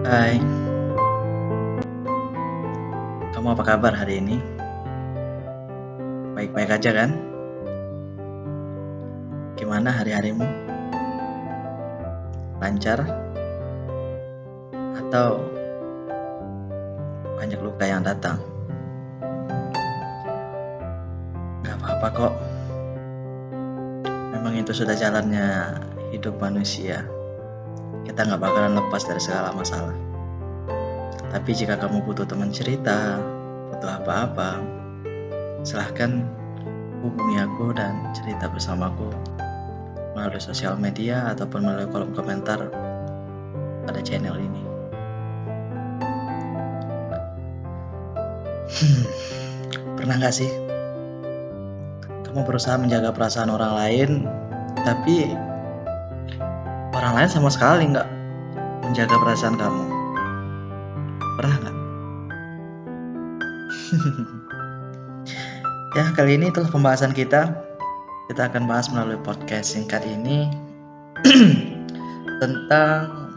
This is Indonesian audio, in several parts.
Hai, kamu apa kabar hari ini? Baik-baik aja kan? Gimana hari-harimu? Lancar? Atau banyak luka yang datang? Gak apa-apa kok. Memang itu sudah jalannya hidup manusia. Kita gak bakalan lepas dari segala masalah. Tapi jika kamu butuh teman cerita, butuh apa-apa, silahkan hubungi aku dan cerita bersamaku melalui sosial media ataupun melalui kolom komentar pada channel ini. Pernah gak sih kamu berusaha menjaga perasaan orang lain, tapi orang lain sama sekali nggak menjaga perasaan kamu? Pernah nggak? Ya, kali ini itulah pembahasan kita. Kita akan bahas melalui podcast singkat ini tentang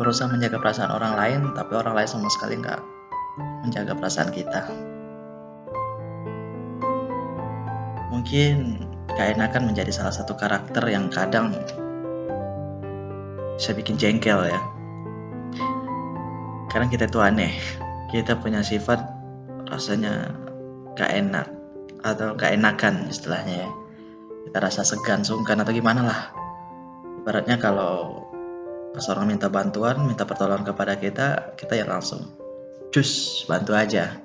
berusaha menjaga perasaan orang lain, tapi orang lain sama sekali nggak menjaga perasaan kita. Mungkin gak enakan menjadi salah satu karakter yang kadang bisa bikin jengkel ya. Kadang kita itu aneh, kita punya sifat rasanya gak enak atau gak enakan istilahnya ya. Kita rasa segan, sungkan atau gimana lah. Ibaratnya kalau seseorang minta bantuan, minta pertolongan kepada kita, kita ya langsung cus, bantu aja.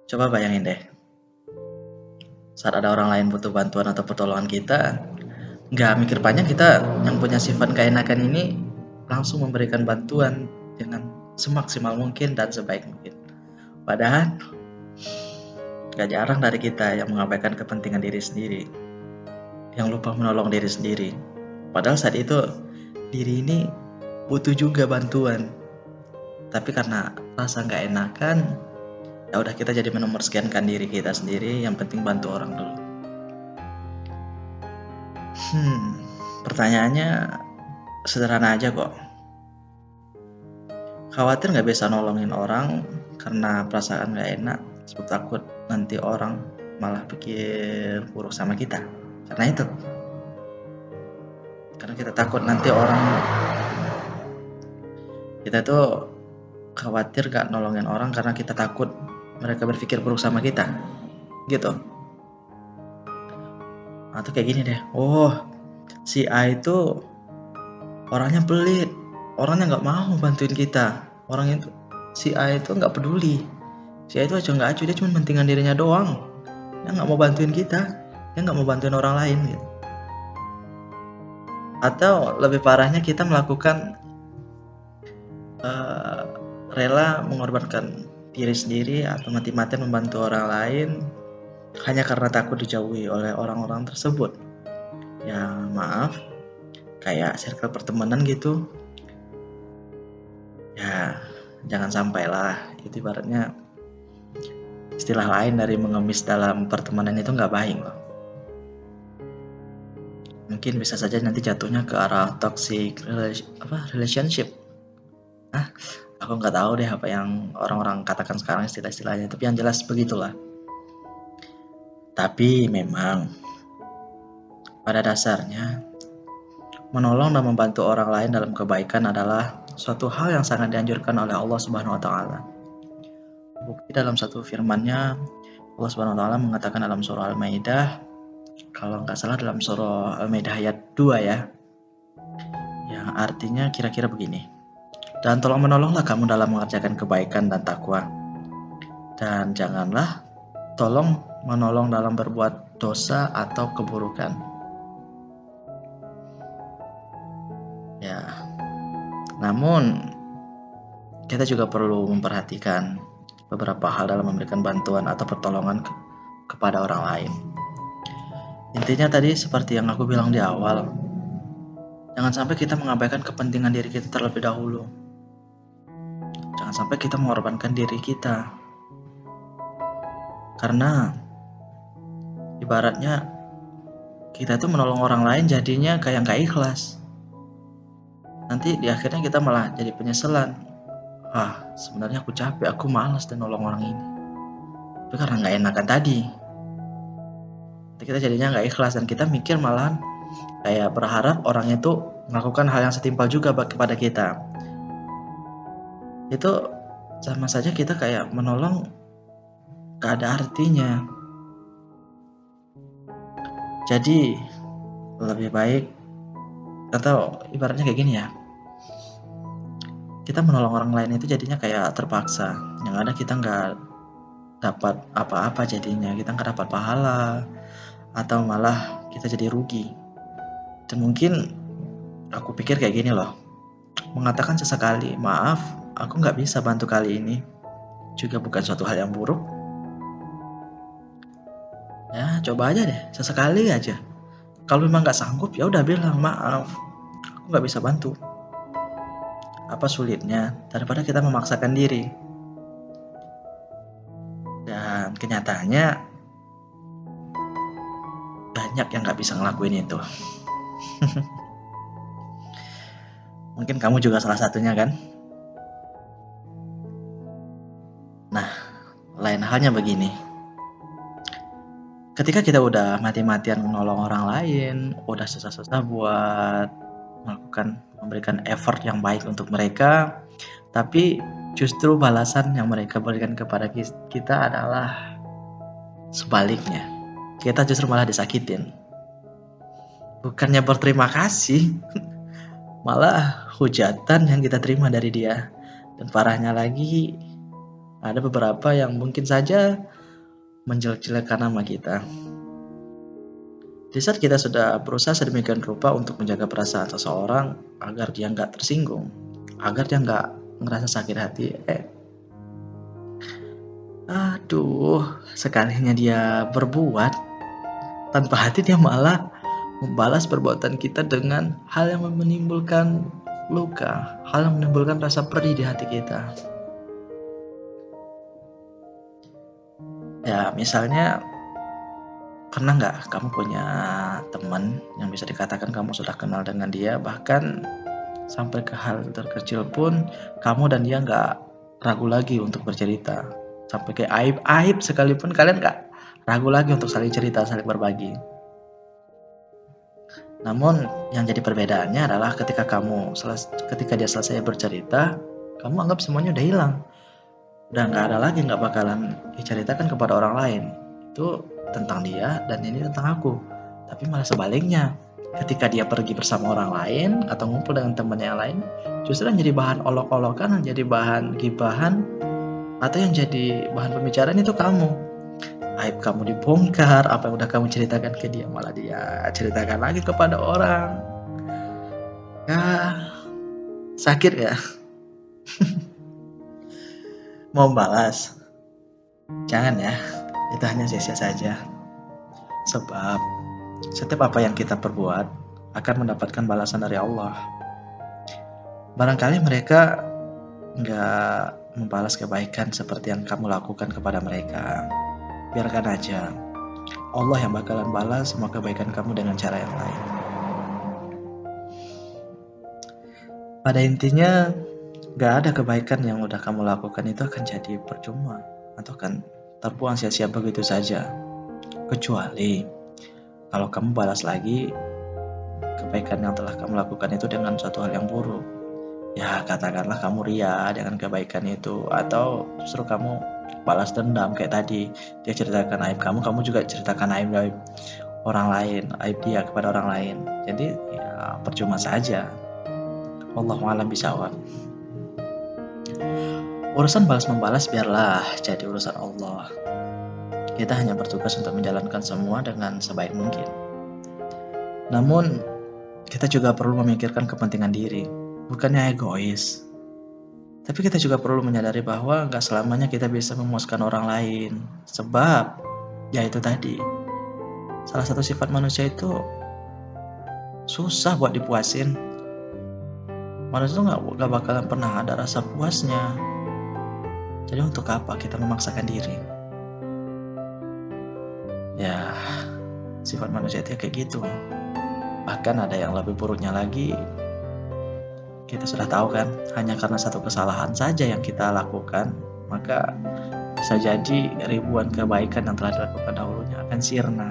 Coba bayangin deh, saat ada orang lain butuh bantuan atau pertolongan kita, nggak mikir panjang, kita yang punya sifat keenakan ini langsung memberikan bantuan dengan semaksimal mungkin dan sebaik mungkin. Padahal gak jarang dari kita yang mengabaikan kepentingan diri sendiri, yang lupa menolong diri sendiri. Padahal saat itu diri ini butuh juga bantuan, tapi karena rasa gak enakan, ya udah kita jadi menomorskankan diri kita sendiri, yang penting bantu orang dulu. Pertanyaannya sederhana aja kok. Khawatir gak bisa nolongin orang karena perasaan gak enak, sebab takut nanti orang malah pikir buruk sama kita. Karena kita takut nanti orang, kita tuh khawatir gak nolongin orang karena kita takut mereka berpikir buruk sama kita gitu. Atau kayak gini deh, si A itu orangnya pelit, orangnya gak mau bantuin kita, si A itu gak peduli, si A itu aja gak acuh, dia cuma pentingan dirinya doang, dia gak mau bantuin kita, dia gak mau bantuin orang lain gitu. Atau lebih parahnya, kita melakukan rela mengorbankan diri sendiri atau mati-matian membantu orang lain hanya karena takut dijauhi oleh orang-orang tersebut. Ya maaf, kayak circle pertemanan gitu. Ya jangan sampai lah, itu ibaratnya istilah lain dari mengemis dalam pertemanan, itu nggak baik loh. Mungkin bisa saja nanti jatuhnya ke arah toxic relationship. Aku nggak tahu deh apa yang orang-orang katakan sekarang istilah-istilahnya, tapi yang jelas begitulah. Tapi memang pada dasarnya menolong dan membantu orang lain dalam kebaikan adalah suatu hal yang sangat dianjurkan oleh Allah Subhanahu wa taala. Bukti dalam satu firman-Nya, Allah Subhanahu wa taala mengatakan dalam surah Al-Maidah, kalau nggak salah dalam surah Al-Maidah ayat 2 ya. Yang artinya kira-kira begini. Dan tolong menolonglah kamu dalam mengerjakan kebaikan dan takwa. Dan janganlah tolong menolong dalam berbuat dosa atau keburukan. Ya. Namun kita juga perlu memperhatikan beberapa hal dalam memberikan bantuan atau pertolongan kepada orang lain. Intinya tadi seperti yang aku bilang di awal, jangan sampai kita mengabaikan kepentingan diri kita terlebih dahulu. Jangan sampai kita mengorbankan diri kita. Karena ibaratnya kita tuh menolong orang lain jadinya kayak gak ikhlas. nanti di akhirnya kita malah jadi penyesalan. Sebenarnya aku capek, aku malas dan nolong orang ini. Tapi karena nggak enakan tadi, kita jadinya nggak ikhlas dan kita mikir malahan kayak berharap orang itu melakukan hal yang setimpal juga kepada kita. Itu sama saja kita kayak menolong gak ada artinya. Jadi lebih baik, atau ibaratnya kayak gini ya, kita menolong orang lain itu jadinya kayak terpaksa. Yang ada kita nggak dapat apa-apa, jadinya kita nggak dapat pahala, atau malah kita jadi rugi. Dan mungkin aku pikir kayak gini loh, mengatakan sesekali maaf, aku nggak bisa bantu kali ini, juga bukan suatu hal yang buruk. Ya coba aja deh, sesekali aja. Kalau memang nggak sanggup ya udah bilang maaf, aku nggak bisa bantu. Apa sulitnya daripada kita memaksakan diri. Dan kenyataannya banyak yang nggak bisa ngelakuin itu. Mungkin kamu juga salah satunya kan? Nah, lain halnya begini. Ketika kita udah mati-matian menolong orang lain, udah susah-susah buat memberikan effort yang baik untuk mereka, tapi justru balasan yang mereka berikan kepada kita adalah sebaliknya. Kita justru malah disakitin. Bukannya berterima kasih, malah hujatan yang kita terima dari dia. Dan parahnya lagi, ada beberapa yang mungkin saja menjelek-jelekan nama kita. Di saat kita sudah berusaha sedemikian rupa untuk menjaga perasaan seseorang agar dia nggak tersinggung, agar dia nggak ngerasa sakit hati, sekalinya dia berbuat tanpa hati, dia malah membalas perbuatan kita dengan hal yang menimbulkan luka, hal yang menimbulkan rasa perih di hati kita. Ya misalnya, pernah nggak kamu punya teman yang bisa dikatakan kamu sudah kenal dengan dia, bahkan sampai ke hal terkecil pun kamu dan dia nggak ragu lagi untuk bercerita, sampai ke aib-aib sekalipun kalian nggak ragu lagi untuk saling cerita, saling berbagi. Namun yang jadi perbedaannya adalah ketika dia selesai bercerita, kamu anggap semuanya udah hilang, udah nggak ada lagi, nggak bakalan diceritakan kepada orang lain. Itu tentang dia dan ini tentang aku. Tapi malah sebaliknya, ketika dia pergi bersama orang lain atau ngumpul dengan temannya yang lain, justru yang jadi bahan olok-olokan, yang jadi bahan gibahan, atau yang jadi bahan pembicaraan itu kamu. Aib kamu dibongkar, apa yang udah kamu ceritakan ke dia malah dia ceritakan lagi kepada orang. Ya, sakit ya. Mau balas? Jangan ya, itu hanya sia-sia saja. Sebab setiap apa yang kita perbuat akan mendapatkan balasan dari Allah. Barangkali mereka nggak membalas kebaikan seperti yang kamu lakukan kepada mereka. Biarkan aja, Allah yang bakalan balas semua kebaikan kamu dengan cara yang lain. Pada intinya, gak ada kebaikan yang udah kamu lakukan itu akan jadi percuma atau akan terbuang sia-sia begitu saja. Kecuali kalau kamu balas lagi kebaikan yang telah kamu lakukan itu dengan suatu hal yang buruk. Ya katakanlah kamu ria dengan kebaikan itu, atau justru kamu balas dendam kayak tadi, dia ceritakan aib kamu juga ceritakan aib orang lain, aib dia kepada orang lain. Jadi ya percuma saja. Wallahu a'lam bishawab. Urusan balas membalas biarlah jadi urusan Allah. Kita hanya bertugas untuk menjalankan semua dengan sebaik mungkin. Namun kita juga perlu memikirkan kepentingan diri, bukannya egois. Tapi kita juga perlu menyadari bahwa gak selamanya kita bisa memuaskan orang lain. Sebab ya itu tadi, salah satu sifat manusia itu susah buat dipuasin. Manusia tuh gak bakalan pernah ada rasa puasnya. Jadi untuk apa kita memaksakan diri? Ya, sifat manusia itu kayak gitu. Bahkan ada yang lebih buruknya lagi, kita sudah tahu kan, hanya karena satu kesalahan saja yang kita lakukan, maka bisa jadi ribuan kebaikan yang telah dilakukan dahulunya akan sirna,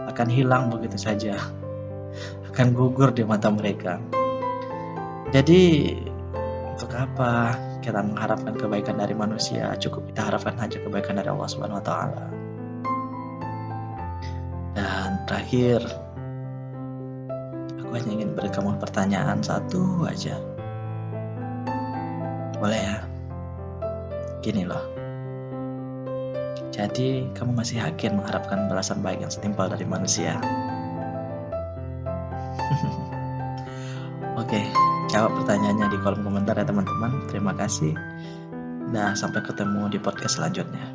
akan hilang begitu saja, akan gugur di mata mereka. Jadi untuk apa kita mengharapkan kebaikan dari manusia? Cukup kita harapkan saja kebaikan dari Allah Subhanahu wa taala. Dan terakhir, aku hanya ingin beri kamu pertanyaan satu aja. Boleh ya? Gini loh. Jadi kamu masih yakin mengharapkan balasan baik yang setimpal dari manusia? Oke, jawab pertanyaannya di kolom komentar ya teman-teman. Terima kasih. Dan sampai ketemu di podcast selanjutnya.